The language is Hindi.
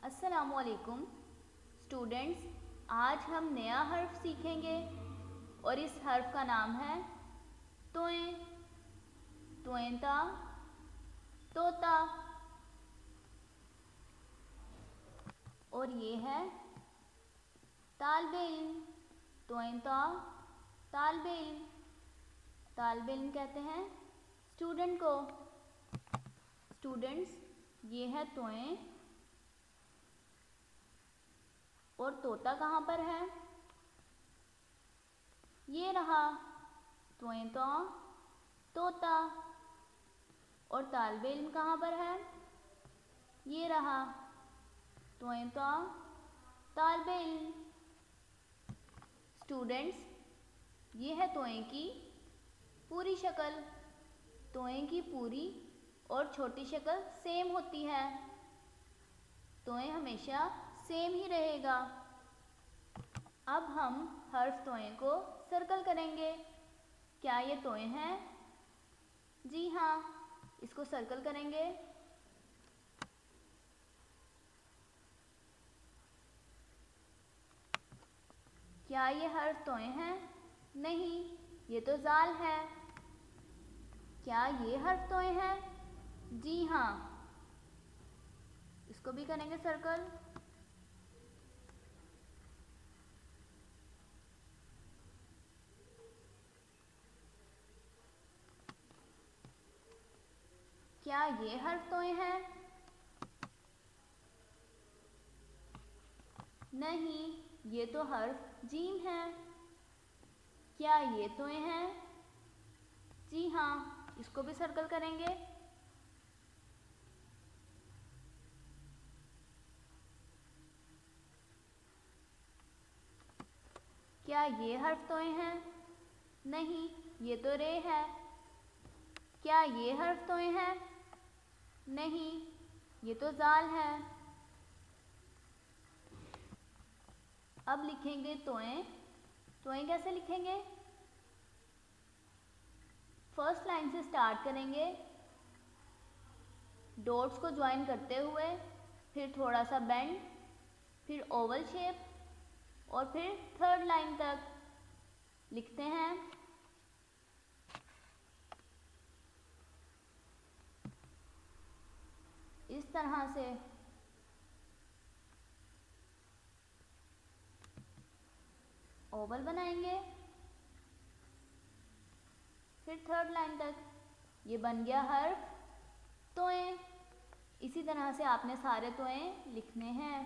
अस्सलामुअलैकुम स्टूडेंट्स, आज हम नया हर्फ सीखेंगे और इस हर्फ का नाम है तोएं, तोएंता, तोता। और ये है ताल्बे इल्म, तोएंता, ताल्बे इल्म। ताल्बे इल्म कहते हैं स्टूडेंट को। स्टूडेंट्स, ये है तोएं और तोता कहाँ पर है? ये रहा तोएंता, तोता। और ताल्बे इल्म कहाँ पर है? ये रहा तोएंता, ताल्बे इल्म। स्टूडेंट्स, ये है तोएं की पूरी शक्ल। तोएं की पूरी और छोटी शक्ल सेम होती है। तोएं हमेशा सेम ही रहेगा। अब हम हर्फ तोएं को सर्कल करेंगे। क्या ये तोएं हैं? जी हाँ, इसको सर्कल करेंगे। क्या ये हर्फ तोएं हैं? नहीं, ये तो जाल है। क्या ये हर्फ तोएं हैं? जी हाँ, इसको भी करेंगे सर्कल। क्या ये हर्फ तोएं हैं? नहीं, ये तो हर्फ जीम है। क्या ये तोएं हैं? जी हाँ, इसको भी सर्कल करेंगे। क्या ये हर्फ तोएं हैं? नहीं, ये तो रे है। क्या ये हर्फ तोएं हैं? नहीं, ये तो जाल है। अब लिखेंगे तोएं। तोएं कैसे लिखेंगे? फर्स्ट लाइन से स्टार्ट करेंगे, डॉट्स को ज्वाइन करते हुए, फिर थोड़ा सा बेंड, फिर ओवल शेप और फिर थर्ड लाइन तक लिखते हैं। इस तरह से ओवल बनाएंगे, फिर थर्ड लाइन तक। ये बन गया हर्फ तोएं। इसी तरह से आपने सारे तोएं लिखने हैं।